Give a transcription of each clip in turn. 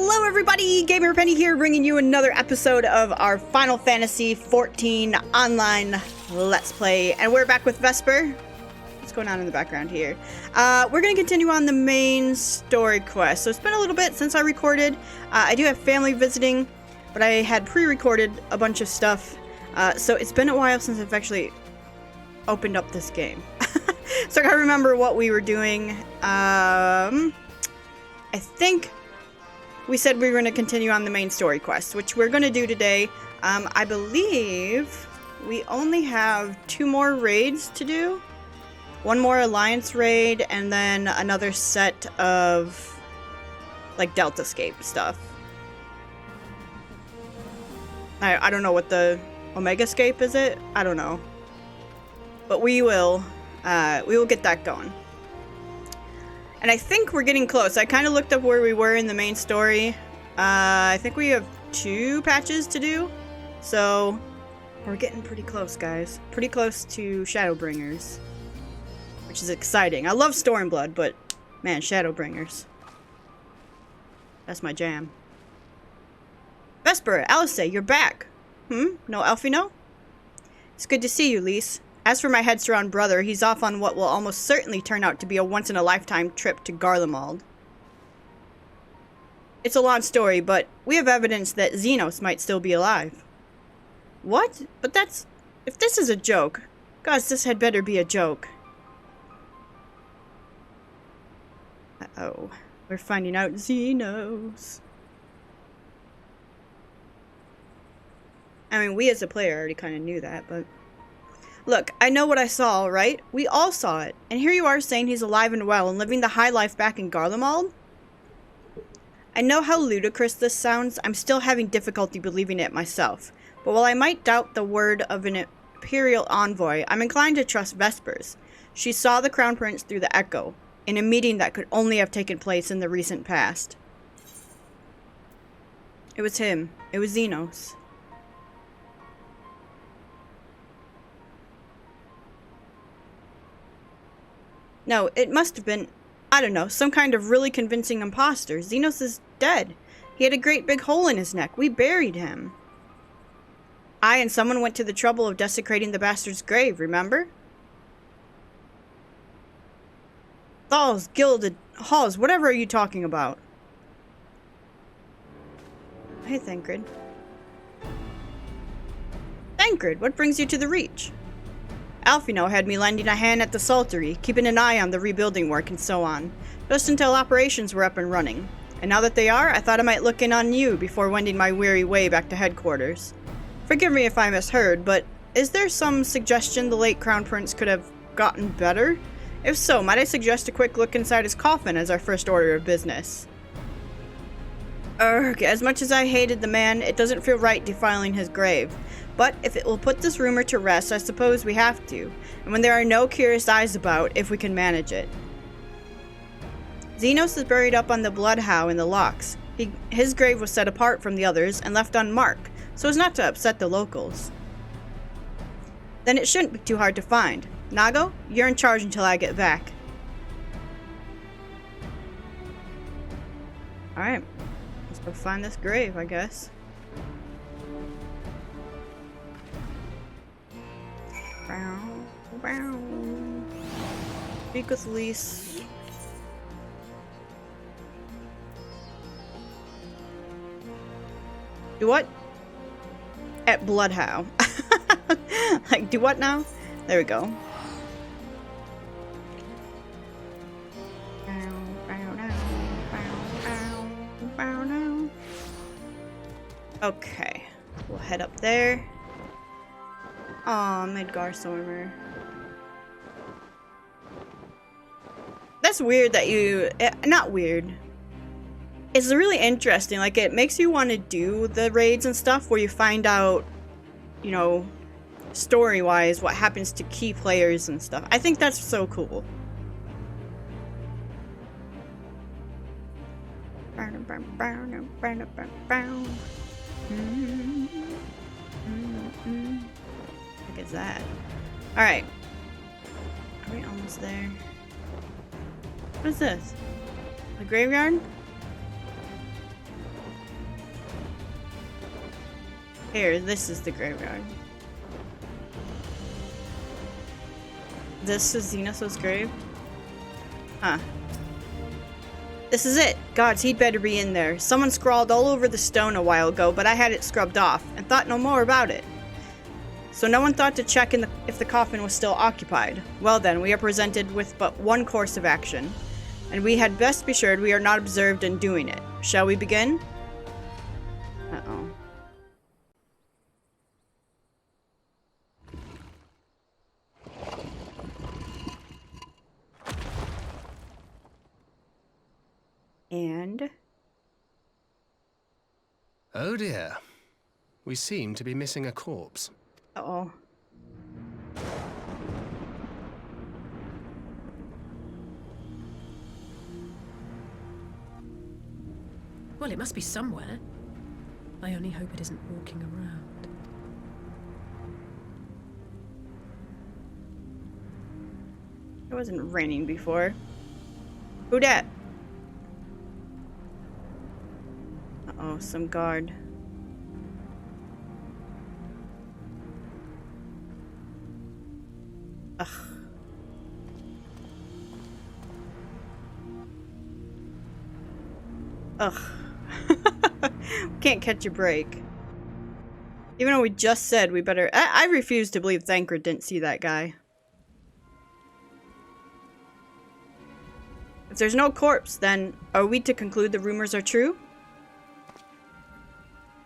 Hello everybody, Gamer Penny here, bringing you another episode of our Final Fantasy XIV Online Let's Play. And we're back with Vesper. What's going on in the background here? We're going to continue on the main story quest. So it's been a little bit since I recorded. I do have family visiting, but I had pre-recorded a bunch of stuff. So it's been a while since I've actually opened up this game. So I gotta remember what we were doing. I think we said we were going to continue on the main story quest, which we're going to do today. I believe we only have 2 more raids to do. 1 more Alliance raid, and then another set of, like, Deltascape stuff. I don't know what the Omegascape is it? I don't know. But we will get that going. And I think we're getting close. I kind of looked up where we were in the main story. I think we have 2 patches to do. So, we're getting pretty close, guys. Pretty close to Shadowbringers. Which is exciting. I love Stormblood, but, man, Shadowbringers. That's my jam. Vesper, Alice, you're back. No Alfie, no? It's good to see you, Lise. As for my headstrong brother, he's off on what will almost certainly turn out to be a once-in-a-lifetime trip to Garlemald. It's a long story, but we have evidence that Zenos might still be alive. What? But that's... If this is a joke... Gosh, this had better be a joke. Uh-oh. We're finding out Zenos. I mean, we as a player already kind of knew that, but... Look, I know what I saw, right? We all saw it. And here you are saying he's alive and well and living the high life back in Garlemald? I know how ludicrous this sounds. I'm still having difficulty believing it myself. But while I might doubt the word of an Imperial envoy, I'm inclined to trust Vesper's. She saw the Crown Prince through the Echo, in a meeting that could only have taken place in the recent past. It was him. It was Zenos. No, it must have been, I don't know, some kind of really convincing imposter. Zenos is dead. He had a great big hole in his neck. We buried him. I and someone went to the trouble of desecrating the bastard's grave, remember? Thal's, gilded halls, whatever are you talking about? Hey, Thancred. Thancred, what brings you to the Reach? Alfie had me lending a hand at the Saltery, keeping an eye on the rebuilding work and so on, just until operations were up and running. And now that they are, I thought I might look in on you before wending my weary way back to headquarters. Forgive me if I misheard, but is there some suggestion the late Crown Prince could have gotten better? If so, might I suggest a quick look inside his coffin as our first order of business? Urgh, as much as I hated the man, it doesn't feel right defiling his grave. But if it will put this rumor to rest, I suppose we have to, and when there are no curious eyes about, if we can manage it. Zenos is buried up on the Bloodhow in the locks. His grave was set apart from the others and left unmarked, so as not to upset the locals. Then it shouldn't be too hard to find. Nago, you're in charge until I get back. Alright, let's go find this grave, I guess. Speak with Lise. Do what? At Bloodhow. Like, do what now? There we go. Okay. We'll head up there. Aw, Midgar Stormer. That's weird that you... not weird. It's really interesting. Like, it makes you want to do the raids and stuff where you find out, you know, story-wise what happens to key players and stuff. I think that's so cool. Look at that. Alright. Are we almost there? What is this? The graveyard? Here, this is the graveyard. This is Zenos' grave? Huh. This is it! Gods, he'd better be in there. Someone scrawled all over the stone a while ago, but I had it scrubbed off, and thought no more about it. So no one thought to check if the coffin was still occupied. Well then, we are presented with but one course of action, and we had best be sure we are not observed in doing it. Shall we begin? Uh-oh. And... oh dear. We seem to be missing a corpse. Uh-oh. Well, it must be somewhere. I only hope it isn't walking around. It wasn't raining before. Who dat? Uh-oh, some guard. Ugh. Ugh. Can't catch a break. Even though we just said we better... I refuse to believe Thancred didn't see that guy. If there's no corpse, then are we to conclude the rumors are true?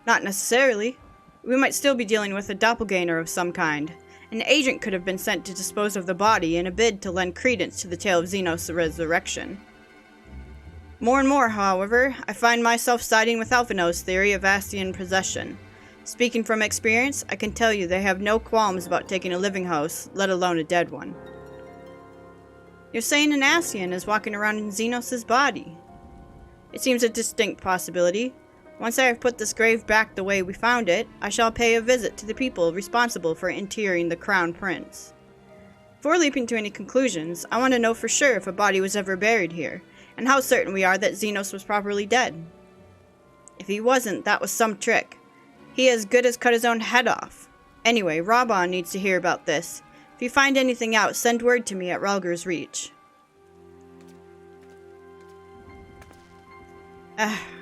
Not necessarily. We might still be dealing with a doppelganger of some kind. An agent could have been sent to dispose of the body in a bid to lend credence to the tale of Zenos' resurrection. More and more, however, I find myself siding with Alphino's theory of Ascian possession. Speaking from experience, I can tell you they have no qualms about taking a living host, let alone a dead one. You're saying an Ascian is walking around in Zenos' body? It seems a distinct possibility. Once I have put this grave back the way we found it, I shall pay a visit to the people responsible for interring the Crown Prince. Before leaping to any conclusions, I want to know for sure if a body was ever buried here, and how certain we are that Zenos was properly dead. If he wasn't, that was some trick. He as good as cut his own head off. Anyway, Raban needs to hear about this. If you find anything out, send word to me at Ralger's Reach.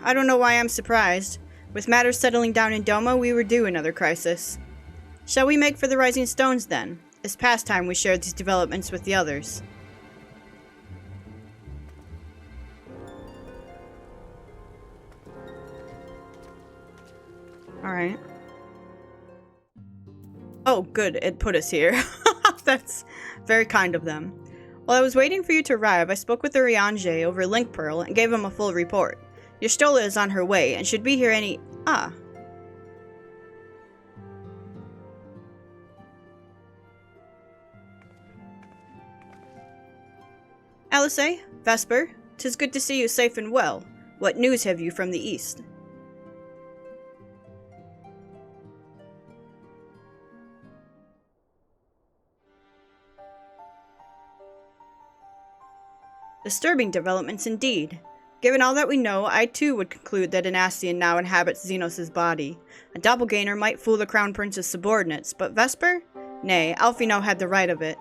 I don't know why I'm surprised. With matters settling down in Doma, we were due another crisis. Shall we make for the Rising Stones then? It's past time we shared these developments with the others. Alright. Oh, good, it put us here. That's very kind of them. While I was waiting for you to arrive, I spoke with the Riange over Link Pearl and gave him a full report. Y'shtola is on her way and should be here any... Ah. Alice, Vesper, 'tis good to see you safe and well. What news have you from the east? Disturbing developments indeed. Given all that we know, I too would conclude that an Ascian now inhabits Zenos' body. A doppelganger might fool the Crown Prince's subordinates, but Vesper? Nay, Alfie now had the right of it.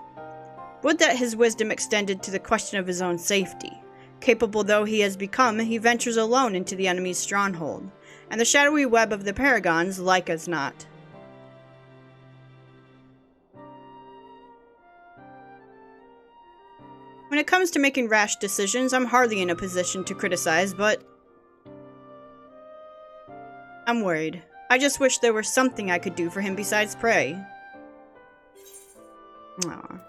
Would that his wisdom extended to the question of his own safety. Capable though he has become, he ventures alone into the enemy's stronghold, and the shadowy web of the Paragons like as not. When it comes to making rash decisions, I'm hardly in a position to criticize, but... I'm worried. I just wish there were something I could do for him besides pray. Aww.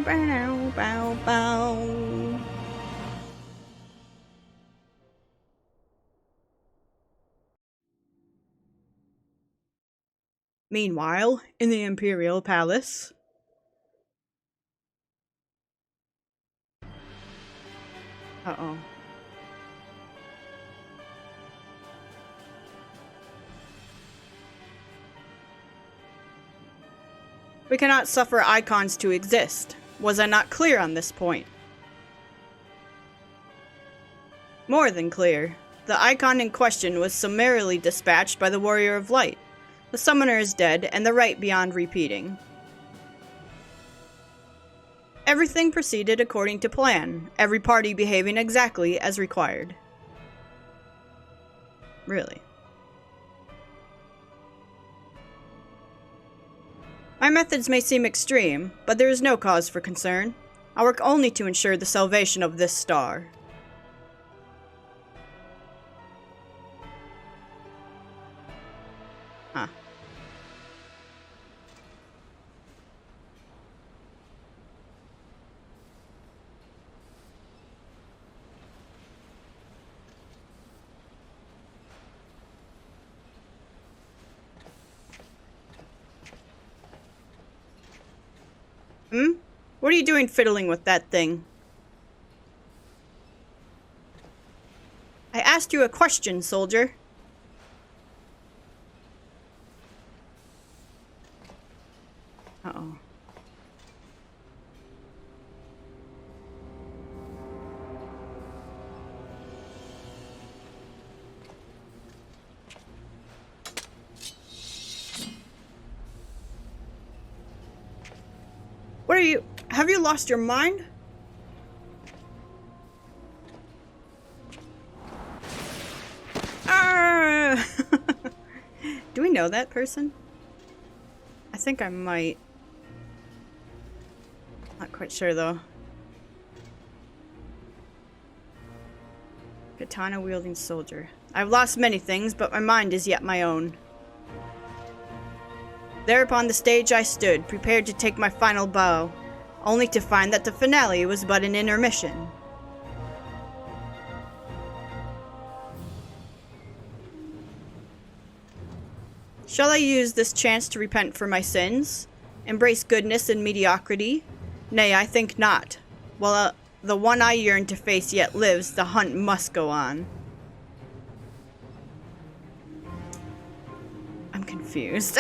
Bow, bow, bow. Meanwhile, in the Imperial Palace... Uh-oh. We cannot suffer icons to exist. Was I not clear on this point? More than clear. The icon in question was summarily dispatched by the Warrior of Light. The summoner is dead, and the rite beyond repeating. Everything proceeded according to plan, every party behaving exactly as required. Really? My methods may seem extreme, but there is no cause for concern. I work only to ensure the salvation of this star. Huh. What are you doing fiddling with that thing? I asked you a question, soldier. Uh-oh. What are you... Have you lost your mind? Ah! Do we know that person? I think I might. Not quite sure though. Katana wielding soldier. I've lost many things, but my mind is yet my own. There upon the stage I stood, prepared to take my final bow, only to find that the finale was but an intermission. Shall I use this chance to repent for my sins? Embrace goodness and mediocrity? Nay, I think not. While the one I yearn to face yet lives, the hunt must go on. I'm confused.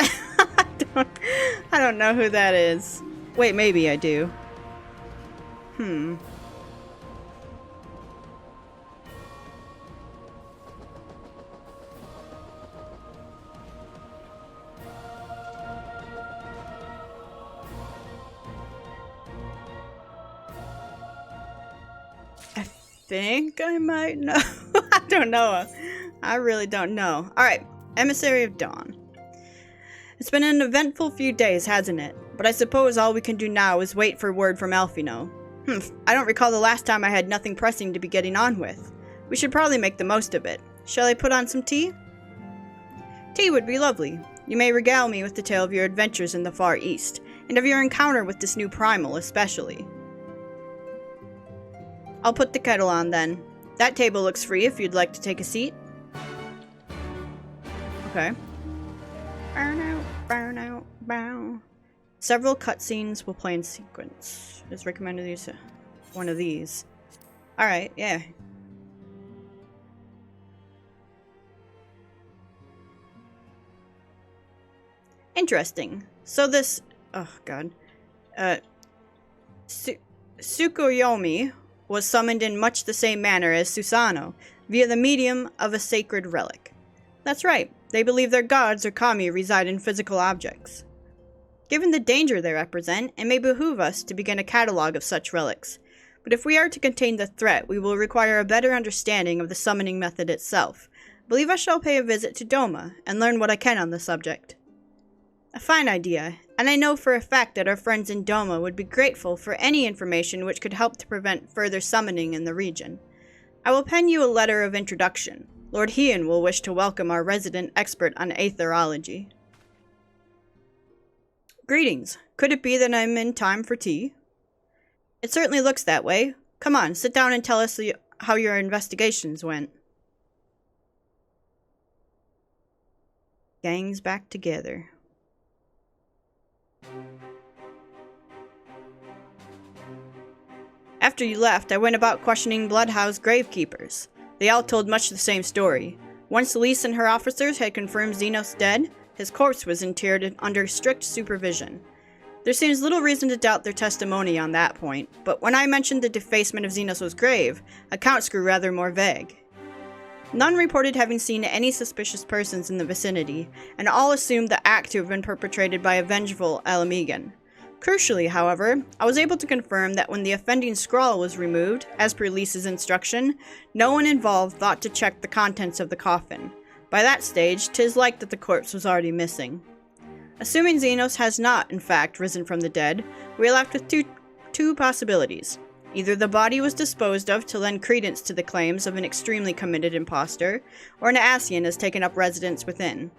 I don't know who that is. Wait, maybe I do. I think I might know. I don't know. I really don't know. Alright, Emissary of Dawn. It's been an eventful few days, hasn't it? But I suppose all we can do now is wait for word from Alfie. I don't recall the last time I had nothing pressing to be getting on with. We should probably make the most of it. Shall I put on some tea? Tea would be lovely. You may regale me with the tale of your adventures in the Far East, and of your encounter with this new primal especially. I'll put the kettle on then. That table looks free if you'd like to take a seat. Okay. Burn out, bow. Several cutscenes will play in sequence. It's recommended to use one of these. Alright, yeah. Interesting. So this... Oh, God. Tsukuyomi was summoned in much the same manner as Susanoo, via the medium of a sacred relic. That's right. They believe their gods or kami reside in physical objects. Given the danger they represent, it may behoove us to begin a catalog of such relics. But if we are to contain the threat, we will require a better understanding of the summoning method itself. I believe I shall pay a visit to Doma, and learn what I can on the subject. A fine idea, and I know for a fact that our friends in Doma would be grateful for any information which could help to prevent further summoning in the region. I will pen you a letter of introduction. Lord Hean will wish to welcome our resident expert on aetherology. Greetings. Could it be that I'm in time for tea? It certainly looks that way. Come on, sit down and tell us how your investigations went. Gang's back together. After you left, I went about questioning Bloodhouse gravekeepers. They all told much the same story. Once Elise and her officers had confirmed Zenos dead, his corpse was interred under strict supervision. There seems little reason to doubt their testimony on that point, but when I mentioned the defacement of Zenos' grave, accounts grew rather more vague. None reported having seen any suspicious persons in the vicinity, and all assumed the act to have been perpetrated by a vengeful Alamegan. Crucially, however, I was able to confirm that when the offending scrawl was removed, as per Lisa's instruction, no one involved thought to check the contents of the coffin. By that stage, 'tis like that the corpse was already missing. Assuming Zenos has not, in fact, risen from the dead, we are left with two possibilities. Either the body was disposed of to lend credence to the claims of an extremely committed impostor, or an Ascian has taken up residence within.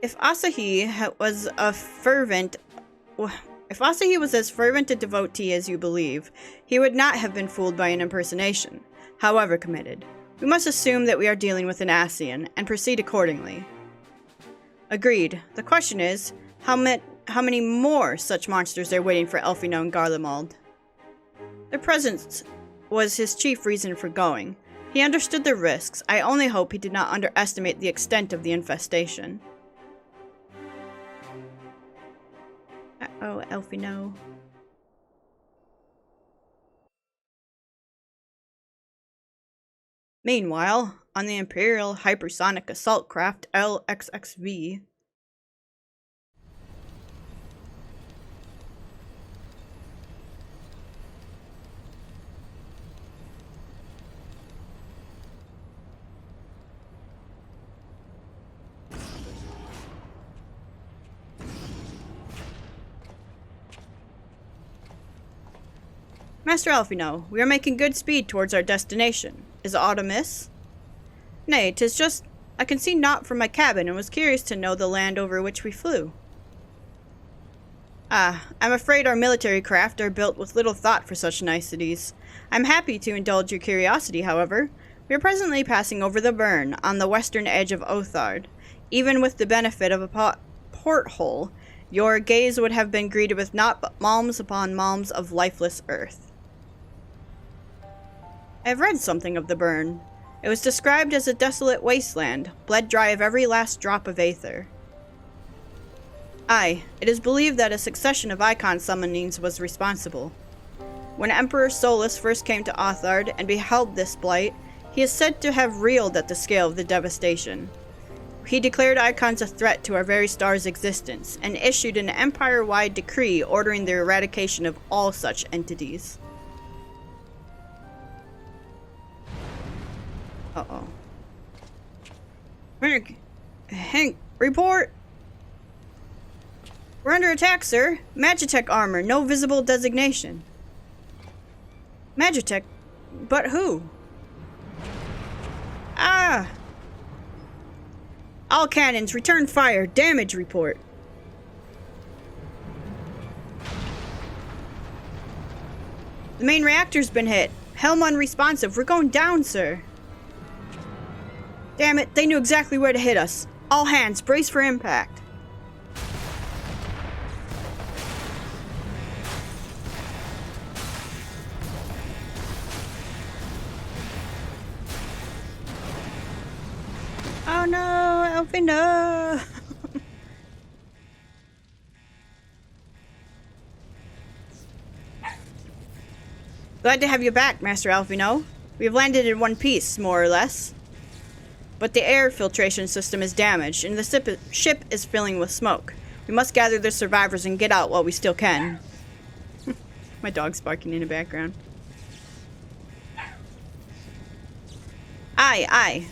If Asahi was as fervent a devotee as you believe, he would not have been fooled by an impersonation, however committed. We must assume that we are dealing with an Ascian, and proceed accordingly. Agreed. The question is, how many more such monsters are waiting for Elfino and Garlemald? Their presence was his chief reason for going. He understood the risks. I only hope he did not underestimate the extent of the infestation. Uh-oh, Elfino. Meanwhile, on the Imperial Hypersonic Assault Craft FFXIV, Master Alfino, we are making good speed towards our destination. Is aught amiss? Nay, 'tis just I can see naught from my cabin and was curious to know the land over which we flew. I'm afraid our military craft are built with little thought for such niceties. I'm happy to indulge your curiosity, however. We are presently passing over the Burn, on the western edge of Othard. Even with the benefit of a porthole, your gaze would have been greeted with naught but malms upon malms of lifeless earth. I have read something of the Burn. It was described as a desolate wasteland, bled dry of every last drop of aether. Aye, it is believed that a succession of icon summonings was responsible. When Emperor Solus first came to Othard and beheld this blight, he is said to have reeled at the scale of the devastation. He declared icons a threat to our very star's existence, and issued an empire-wide decree ordering the eradication of all such entities. Uh-oh. Hank, report! We're under attack, sir. Magitech armor, no visible designation. Magitech? But who? Ah! All cannons, return fire. Damage report. The main reactor's been hit. Helm unresponsive. We're going down, sir. Damn it, they knew exactly where to hit us. All hands, brace for impact. Oh no, Alfie, no! Glad to have you back, Master Alfino. We have landed in one piece, more or less. But the air filtration system is damaged, and the ship is filling with smoke. We must gather the survivors and get out while we still can. My dog's barking in the background. Aye,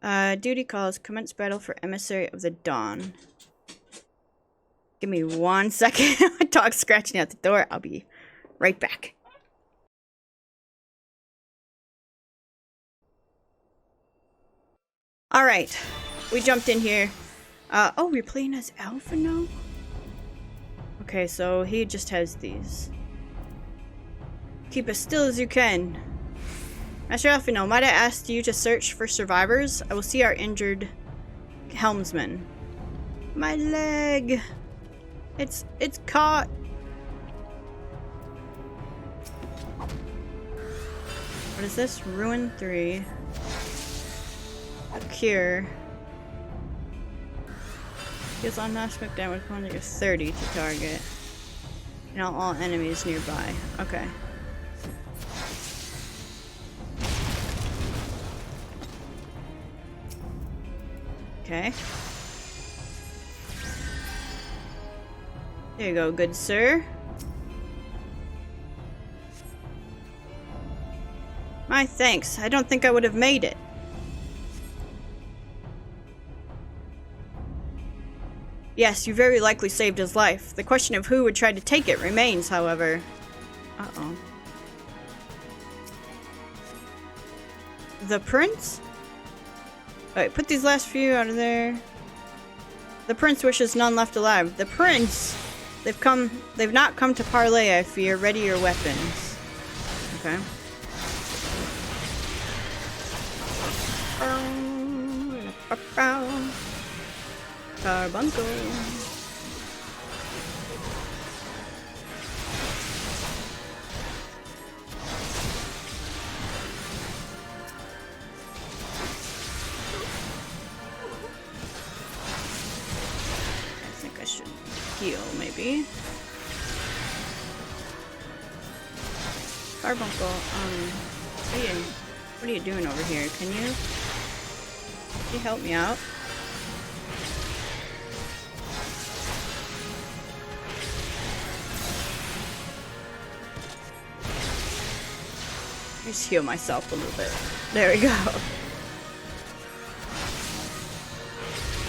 aye. Duty calls. Commence battle for Emissary of the Dawn. Give me 1 second. My dog's scratching at the door. I'll be right back. Alright. We jumped in here. Oh, we're playing as Alfino? Okay, so he just has these. Keep as still as you can. Master Alfino, might I ask you to search for survivors? I will see our injured helmsman. My leg! It's caught! What is this? Ruin 3. A cure. Deals non-smoke damage when you're 30 to target. And all enemies nearby. Okay. Okay. There you go, good sir. My thanks. I don't think I would have made it. Yes, you very likely saved his life. The question of who would try to take it remains, however. Uh-oh. The prince? Alright, put these last few out of there. The prince wishes none left alive. The prince! They've not come to parley, I fear. Ready your weapons. Okay. Carbuncle. I think I should heal, maybe. Carbuncle, what are you doing over here? Can you help me out? Just heal myself a little bit. There we go.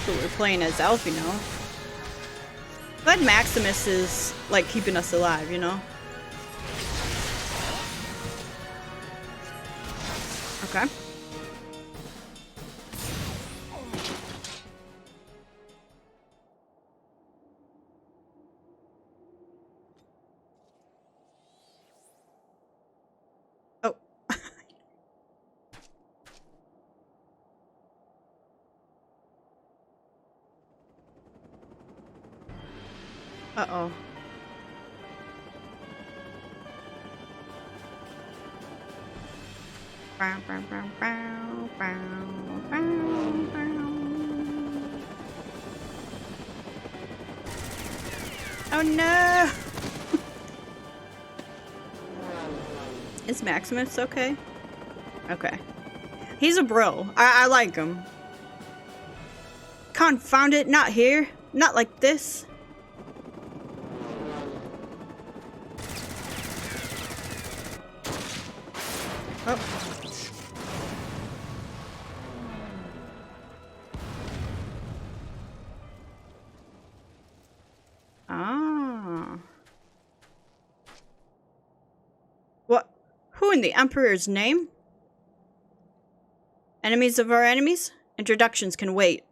So we're playing as Alfie now. Glad Maximus is like keeping us alive, you know? Okay. Oh. Uh-oh. Bow, bow, bow, bow, bow, bow, bow. Oh no! Is Maximus okay? Okay. He's a bro. I like him. Confound it, not here. Not like this. Oh. Ah. What? Who in the Emperor's name? Enemies of our enemies? Introductions can wait.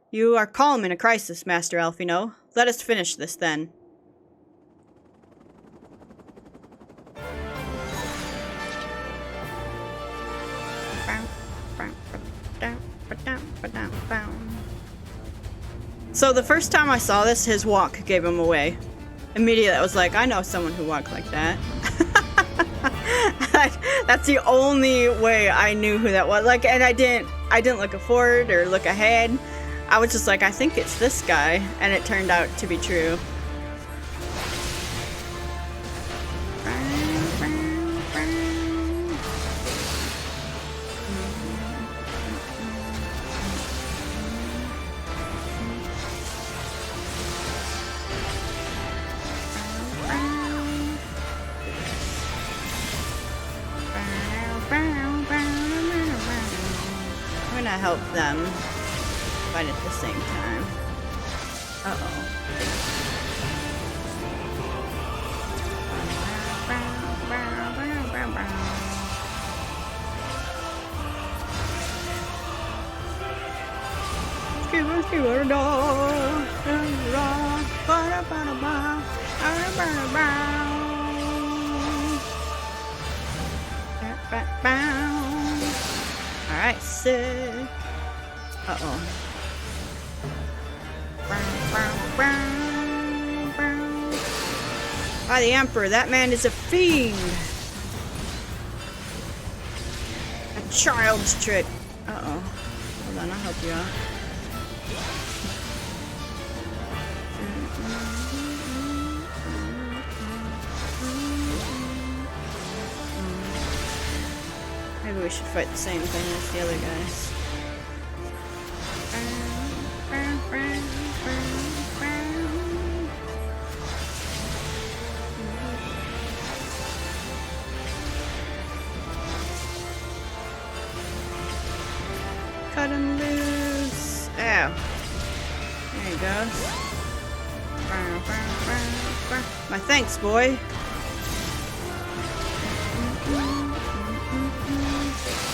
You are calm in a crisis, Master Alfino. Let us finish this then. So the first time I saw this, his walk gave him away. Immediately I was like, I know someone who walked like that. That's the only way I knew who that was. Like, and I didn't look forward or look ahead. I was just like, I think it's this guy, and it turned out to be true. Help them, but at the same time. Uh-oh. Alright, sick. Uh-oh. By the Emperor, that man is a fiend. A child's trick. Uh-oh. Hold on, I'll help you out. Maybe we should fight the same thing as the other guys. Cut him loose. Ow. There he goes. My thanks, boy.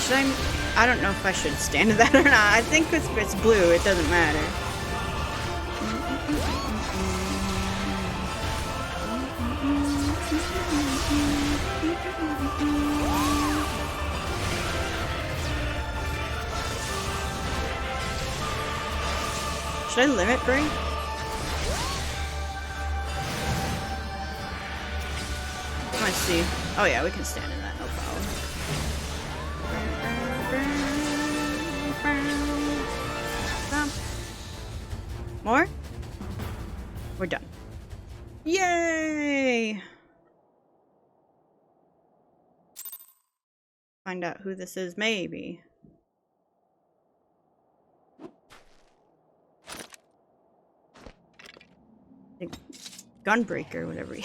Should I don't know if I should stand to that or not. I think if it's blue, it doesn't matter. Should I limit break? Let's see. Oh yeah, we can stand in that, no problem. More? We're done. Yay! Find out who this is, maybe. Gunbreaker, whatever he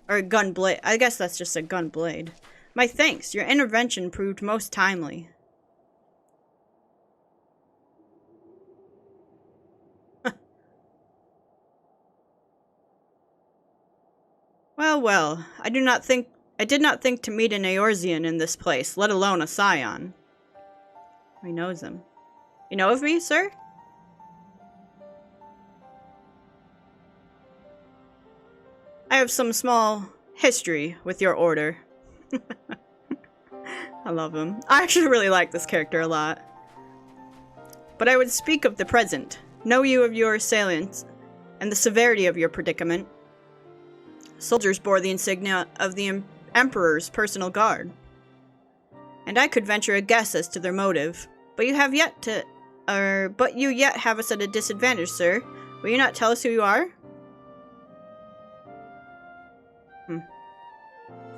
Or a gunblade. I guess that's just a gunblade. My thanks. Your intervention proved most timely. Well, well. I did not think to meet an Eorzean in this place, let alone a Scion. He knows him. You know of me, sir? I have some small history with your order. I love him. I actually really like this character a lot. But I would speak of the present. Know you of your assailants and the severity of your predicament. Soldiers bore the insignia of the Emperor's personal guard. And I could venture a guess as to their motive. But you yet have us at a disadvantage, sir. Will you not tell us who you are?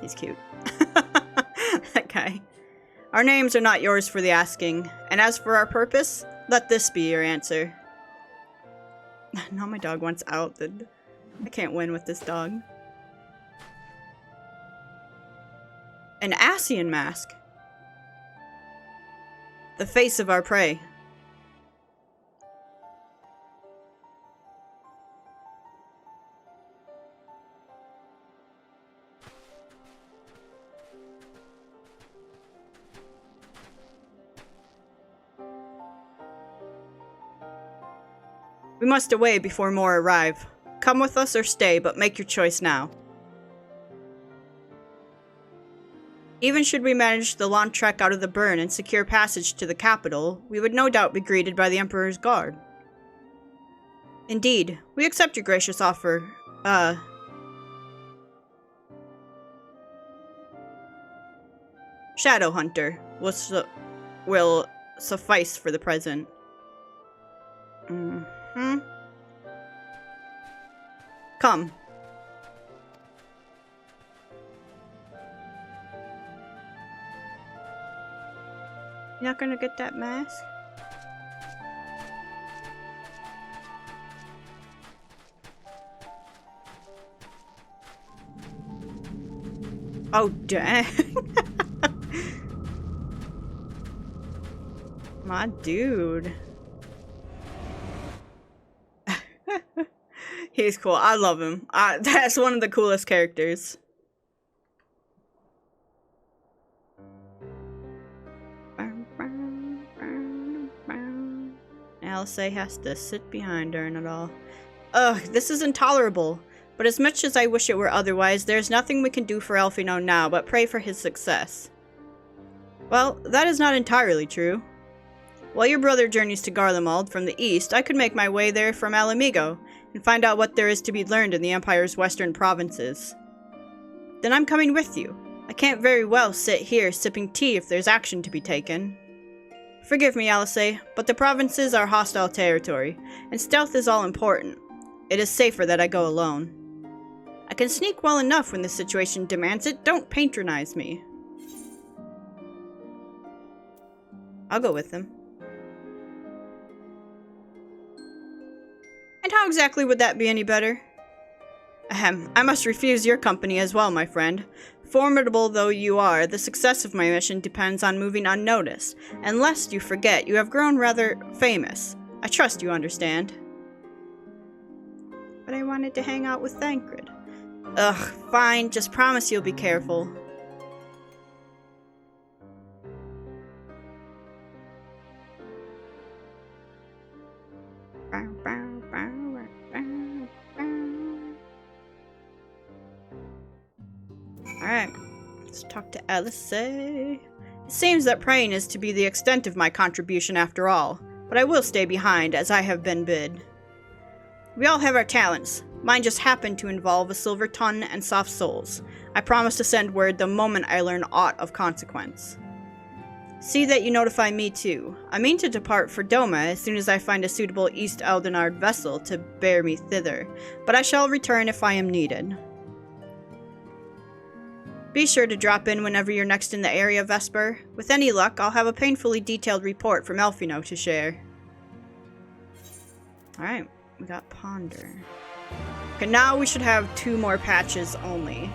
He's cute. That guy. Our names are not yours for the asking. And as for our purpose, let this be your answer. Now my dog wants out. I can't win with this dog. An Ascian mask. The face of our prey. We must away before more arrive. Come with us or stay, but make your choice now. Even should we manage the long trek out of the burn and secure passage to the capital, we would no doubt be greeted by the Emperor's guard. Indeed, we accept your gracious offer. Shadowhunter will suffice for the present. Come. You're not gonna get that mask? Oh, dang. My dude. He's cool. I love him. That's one of the coolest characters. Alice has to sit behind her and it all. Ugh, this is intolerable. But as much as I wish it were otherwise, there's nothing we can do for Alfie now but pray for his success. Well, that is not entirely true. While your brother journeys to Garlemald from the east, I could make my way there from Alamigo and find out what there is to be learned in the Empire's western provinces. Then I'm coming with you. I can't very well sit here sipping tea if there's action to be taken. Forgive me, Alice, but the provinces are hostile territory, and stealth is all important. It is safer that I go alone. I can sneak well enough when the situation demands it. Don't patronize me. I'll go with them. And how exactly would that be any better? Ahem, I must refuse your company as well, my friend. Formidable though you are, the success of my mission depends on moving unnoticed. And lest you forget, you have grown rather famous. I trust you understand. But I wanted to hang out with Thancred. Ugh, fine, just promise you'll be careful. Alright, let's talk to Alice. It seems that praying is to be the extent of my contribution after all, but I will stay behind as I have been bid. We all have our talents. Mine just happened to involve a silver tongue and soft souls. I promise to send word the moment I learn aught of consequence. See that you notify me too. I mean to depart for Doma as soon as I find a suitable East Eldenard vessel to bear me thither, but I shall return if I am needed. Be sure to drop in whenever you're next in the area, Vesper. With any luck, I'll have a painfully detailed report from Elfino to share. Alright, we got Ponder. Okay, now we should have 2 more patches only.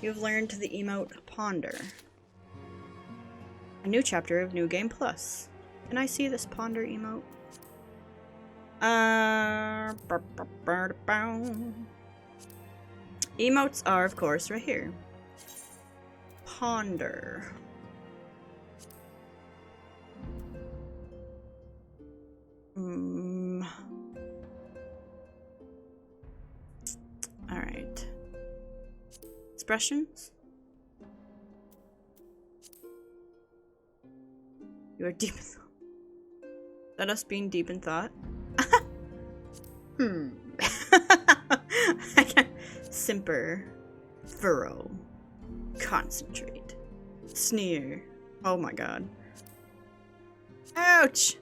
You've learned the emote Ponder. A new chapter of New Game Plus. Can I see this Ponder emote? Emotes are, of course, right here. Ponder. Alright. Expressions? You are deep in thought. That us being deep in thought? I can't. Simper. Furrow. Concentrate. Sneer. Oh my god. Ouch!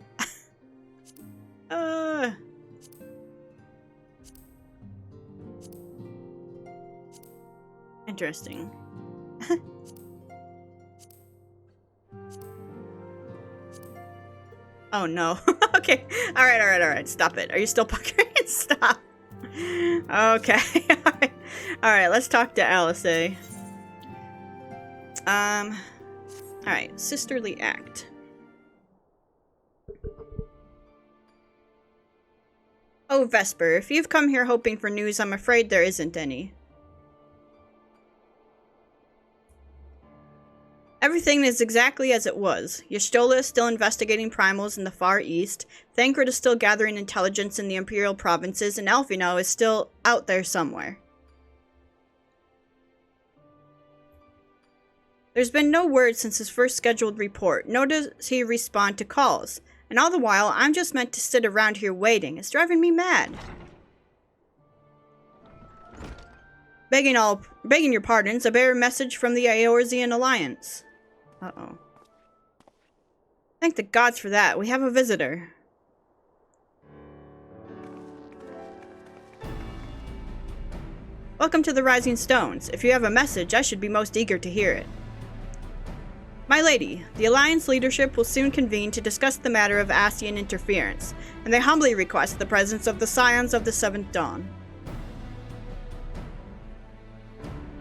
Interesting. Oh no. Okay. Alright. Stop it. Are you still puckering? Stop. Okay. Alright, let's talk to Alice. Alright, sisterly act. Oh, Vesper, if you've come here hoping for news, I'm afraid there isn't any. Everything is exactly as it was. Y'shtola is still investigating primals in the Far East, Thancred is still gathering intelligence in the Imperial provinces, and Alfino is still out there somewhere. There's been no word since his first scheduled report, nor does he respond to calls. And all the while, I'm just meant to sit around here waiting. It's driving me mad. Begging your pardons, I bear a message from the Eorzean Alliance. Uh-oh. Thank the gods for that. We have a visitor. Welcome to the Rising Stones. If you have a message, I should be most eager to hear it. My lady, the Alliance leadership will soon convene to discuss the matter of Ascian interference, and they humbly request the presence of the Scions of the Seventh Dawn.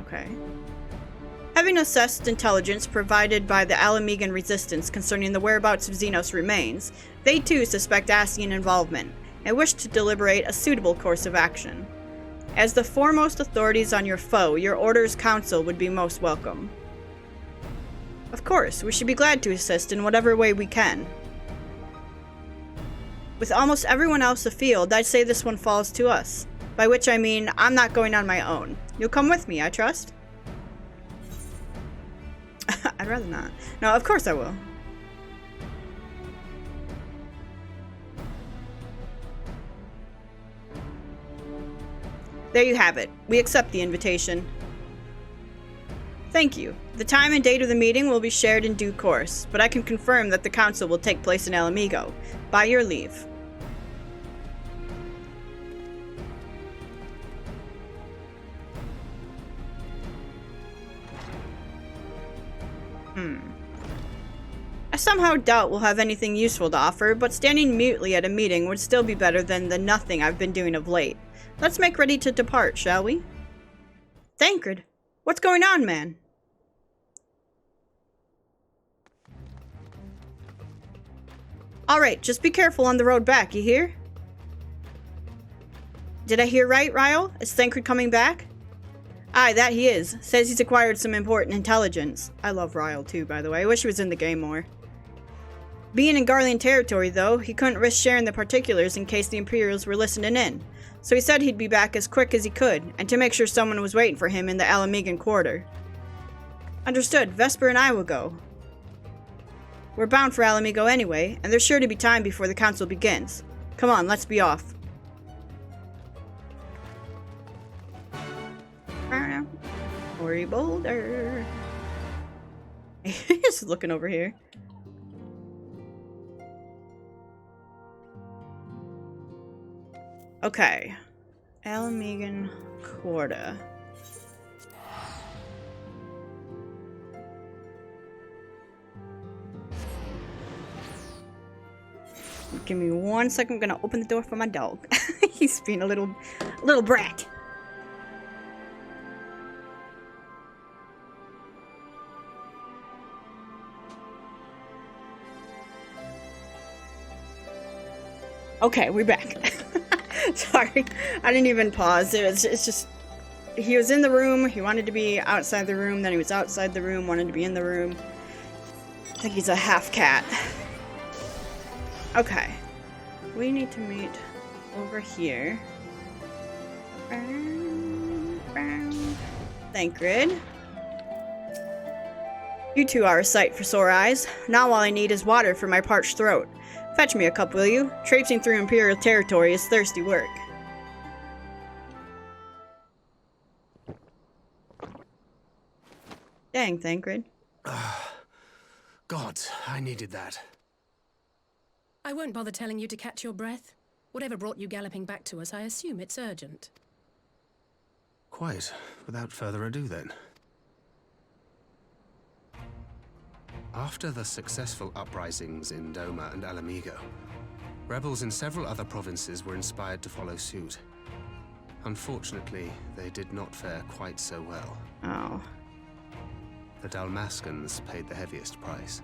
Okay. Having assessed intelligence provided by the Alamegan resistance concerning the whereabouts of Zenos' remains, they too suspect Ascian involvement, and wish to deliberate a suitable course of action. As the foremost authorities on your foe, your Order's counsel would be most welcome. Of course, we should be glad to assist in whatever way we can. With almost everyone else afield, I'd say this one falls to us. By which I mean, I'm not going on my own. You'll come with me, I trust? I'd rather not. No, of course I will. There you have it. We accept the invitation. Thank you. The time and date of the meeting will be shared in due course, but I can confirm that the council will take place in Alamigo. By your leave. I somehow doubt we'll have anything useful to offer, but standing mutely at a meeting would still be better than the nothing I've been doing of late. Let's make ready to depart, shall we? Thancred, what's going on, man? Alright, just be careful on the road back, you hear? Did I hear right, Ryle? Is Thancred coming back? Aye, that he is. Says he's acquired some important intelligence. I love Ryle too, by the way. I wish he was in the game more. Being in Garlean territory, though, he couldn't risk sharing the particulars in case the Imperials were listening in. So he said he'd be back as quick as he could, and to make sure someone was waiting for him in the Alamegan quarter. Understood. Vesper and I will go. We're bound for Alamigo anyway, and there's sure to be time before the council begins. Come on, let's be off. Ori Boulder. He's looking over here. Okay. Alamegan Quarter. Give me 1 second. I'm gonna open the door for my dog. He's being a little brat. Okay, we're back. Sorry, I didn't even pause. It's just, he was in the room, he wanted to be outside the room, then he was outside the room, wanted to be in the room. I think he's a half cat. Okay, we need to meet over here. Thancred. You two are a sight for sore eyes. Now all I need is water for my parched throat. Fetch me a cup, will you? Traipsing through Imperial territory is thirsty work. Dang, Thancred. God, I needed that. I won't bother telling you to catch your breath. Whatever brought you galloping back to us, I assume it's urgent. Quite. Without further ado, then. After the successful uprisings in Doma and Alamigo, rebels in several other provinces were inspired to follow suit. Unfortunately, they did not fare quite so well. Oh. The Dalmascans paid the heaviest price.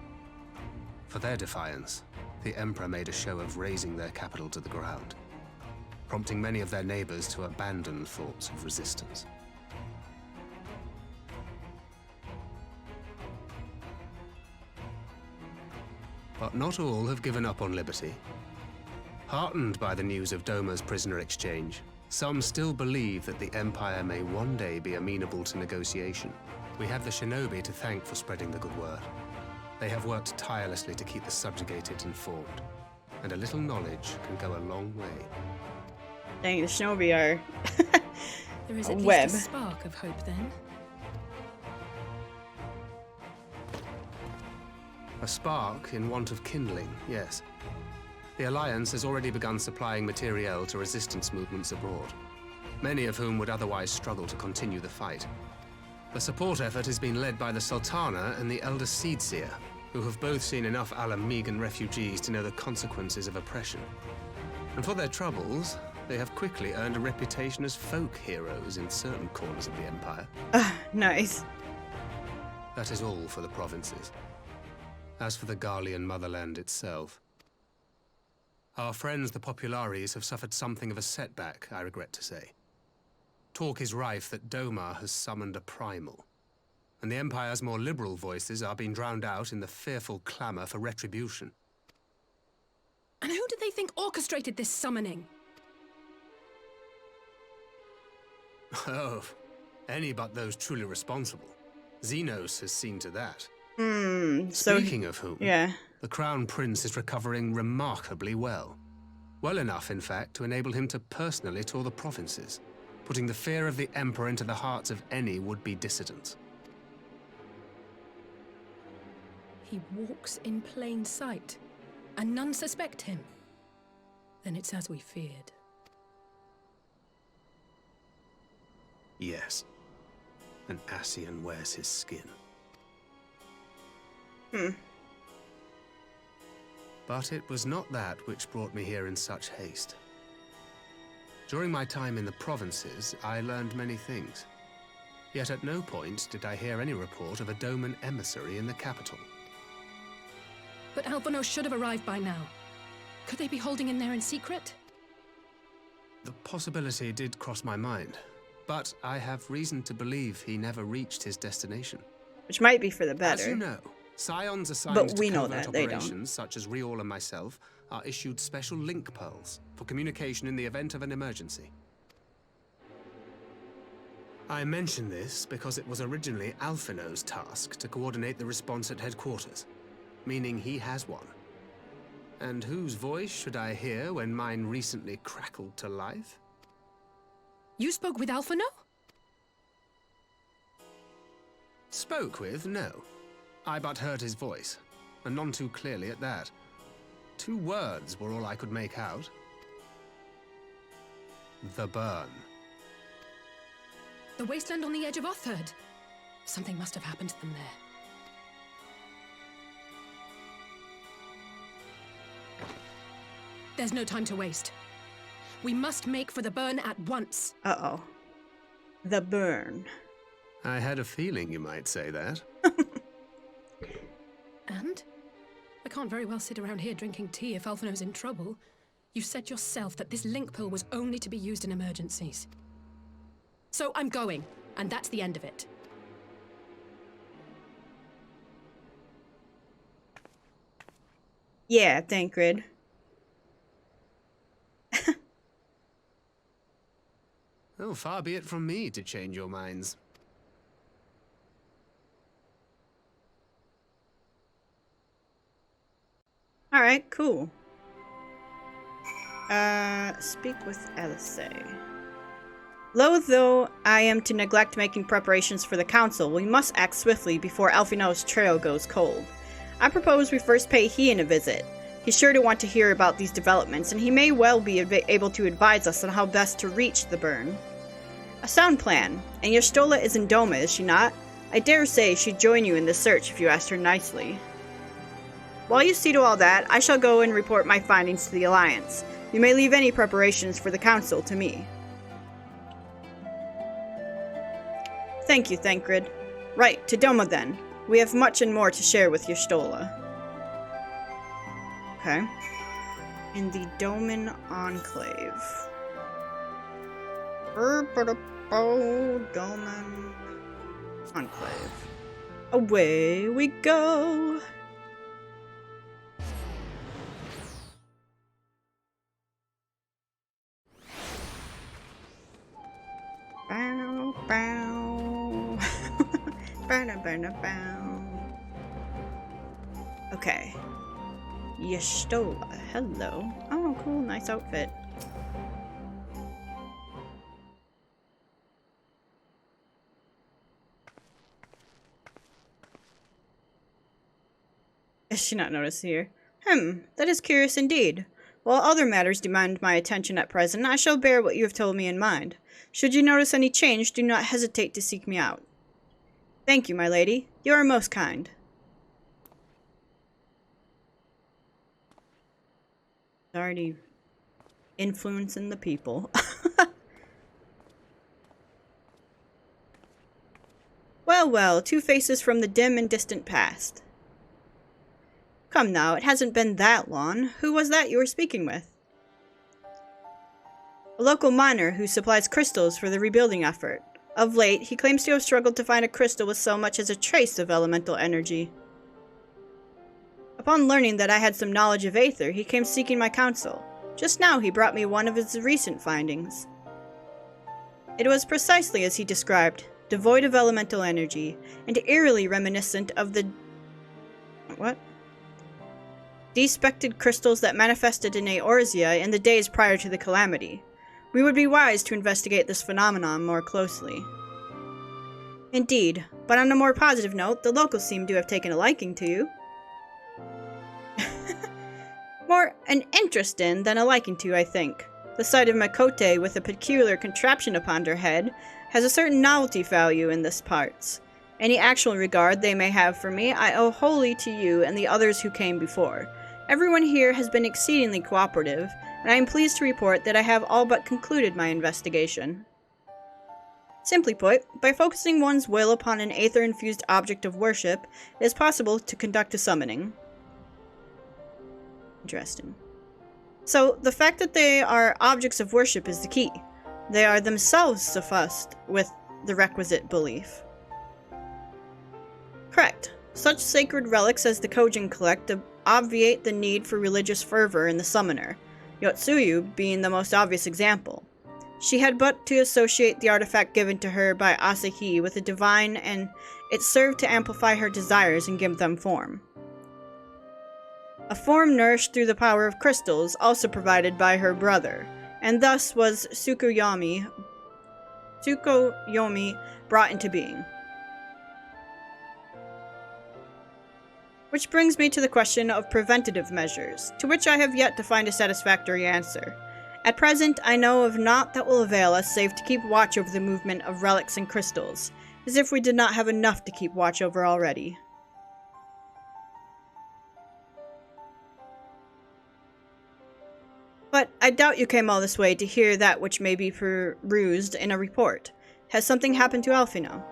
For their defiance, the Emperor made a show of razing their capital to the ground, prompting many of their neighbors to abandon thoughts of resistance. But not all have given up on liberty. Heartened by the news of Doma's prisoner exchange, some still believe that the Empire may one day be amenable to negotiation. We have the shinobi to thank for spreading the good word. They have worked tirelessly to keep the subjugated informed, and a little knowledge can go a long way. Dang, the shinobi are There is at web. least a spark of hope, then. A spark in want of kindling, yes. The Alliance has already begun supplying materiel to resistance movements abroad, many of whom would otherwise struggle to continue the fight. The support effort has been led by the Sultana and the Elder Seedseer, who have both seen enough Alamegan refugees to know the consequences of oppression. And for their troubles, they have quickly earned a reputation as folk heroes in certain corners of the Empire. Nice. That is all for the provinces. As for the Garlean motherland itself, our friends the Populares have suffered something of a setback, I regret to say. Talk is rife that Doma has summoned a primal, and the Empire's more liberal voices are being drowned out in the fearful clamor for retribution. And who do they think orchestrated this summoning? Oh, any but those truly responsible. Zenos has seen to that. So Speaking of whom, yeah. the Crown Prince is recovering remarkably well. Well enough, in fact, to enable him to personally tour the provinces, putting the fear of the Emperor into the hearts of any would-be dissidents. He walks in plain sight, and none suspect him. Then it's as we feared. Yes. An Ascian wears his skin. But it was not that which brought me here in such haste. During my time in the provinces, I learned many things. Yet at no point did I hear any report of a Doman emissary in the capital. But Alphonse should have arrived by now. Could they be holding in there in secret? The possibility did cross my mind, but I have reason to believe he never reached his destination. Which might be for the better. As you know, scions assigned But we to know covert that, they operations, don't. such as Riol and myself, are issued special link pearls for communication in the event of an emergency. I mention this because it was originally Alphino's task to coordinate the response at headquarters, meaning he has one. And whose voice should I hear when mine recently crackled to life? You spoke with Alphino? Spoke with? No. I but heard his voice, and none too clearly at that. 2 words were all I could make out. The burn. The wasteland on the edge of Otherd. Something must have happened to them there. There's no time to waste. We must make for the burn at once. Uh-oh. The burn. I had a feeling you might say that. And? I can't very well sit around here drinking tea if Alphino's in trouble. You said yourself that this link pill was only to be used in emergencies. So I'm going, and that's the end of it. Yeah, Thancred. Oh, far be it from me to change your minds. Alright, cool. Speak with Alice. Loath though I am to neglect making preparations for the council, we must act swiftly before Alphino's trail goes cold. I propose we first pay Hean a visit. He's sure to want to hear about these developments, and he may well be able to advise us on how best to reach the burn. A sound plan. And your Stola is in Doma, is she not? I dare say she'd join you in the search if you asked her nicely. While you see to all that, I shall go and report my findings to the Alliance. You may leave any preparations for the Council to me. Thank you, Thancred. Right, to Doma then. We have much and more to share with your Stola. Okay. In the Doman Enclave. Doman Enclave. Away we go! Bow, bow. Bow. Okay. Yestola, hello. Oh, cool, nice outfit. Is she not noticed here? That is curious indeed. While other matters demand my attention at present, I shall bear what you have told me in mind. Should you notice any change, do not hesitate to seek me out. Thank you, my lady. You are most kind. Already influencing the people. Well, well, 2 faces from the dim and distant past. Come now, it hasn't been that long. Who was that you were speaking with? A local miner who supplies crystals for the rebuilding effort. Of late, he claims to have struggled to find a crystal with so much as a trace of elemental energy. Upon learning that I had some knowledge of Aether, he came seeking my counsel. Just now he brought me one of his recent findings. It was precisely as he described, devoid of elemental energy, and eerily reminiscent of the... what? Despected crystals that manifested in Eorzea in the days prior to the calamity. We would be wise to investigate this phenomenon more closely. Indeed, but on a more positive note, the locals seem to have taken a liking to you. More an interest in than a liking to, I think. The sight of Makote with a peculiar contraption upon her head has a certain novelty value in this parts. Any actual regard they may have for me, I owe wholly to you and the others who came before. Everyone here has been exceedingly cooperative, and I am pleased to report that I have all but concluded my investigation. Simply put, by focusing one's will upon an aether-infused object of worship, it is possible to conduct a summoning. Interesting. So, the fact that they are objects of worship is the key. They are themselves suffused with the requisite belief. Correct. Such sacred relics as the Kojin collect obviate the need for religious fervor in the summoner, Yotsuyu being the most obvious example. She had but to associate the artifact given to her by Asahi with the divine, and it served to amplify her desires and give them form. A form nourished through the power of crystals, also provided by her brother, and thus was Tsukuyomi brought into being. Which brings me to the question of preventative measures, to which I have yet to find a satisfactory answer. At present, I know of naught that will avail us save to keep watch over the movement of relics and crystals, as if we did not have enough to keep watch over already. But I doubt you came all this way to hear that which may be perused in a report. Has something happened to Alfie now?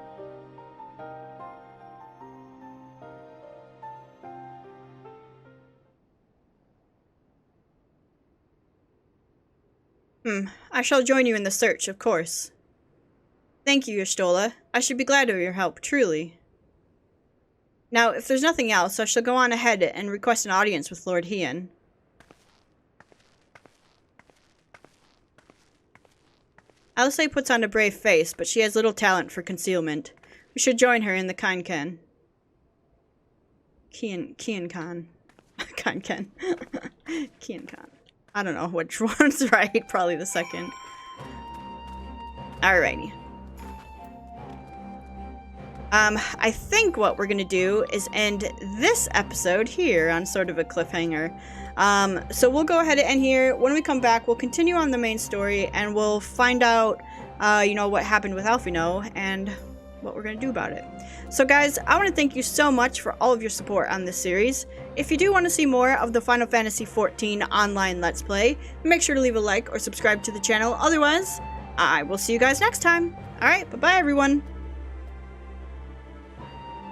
I shall join you in the search, of course. Thank you, Y'shtola. I should be glad of your help, truly. Now, if there's nothing else, I shall go on ahead and request an audience with Lord Hean. Alcé puts on a brave face, but she has little talent for concealment. We should join her in the Kanken. Kian-kan. Kanken. Kian-kan. I don't know which one's right. Probably the second. Alrighty. I think what we're gonna do is end this episode here on sort of a cliffhanger. So we'll go ahead and end here. When we come back, we'll continue on the main story, and we'll find out, you know, what happened with Alfie and what we're gonna do about it. So guys, I want to thank you so much for all of your support on this series. If you do want to see more of the Final Fantasy XIV online Let's Play, make sure to leave a like or subscribe to the channel. Otherwise, I will see you guys next time. Alright, bye-bye everyone.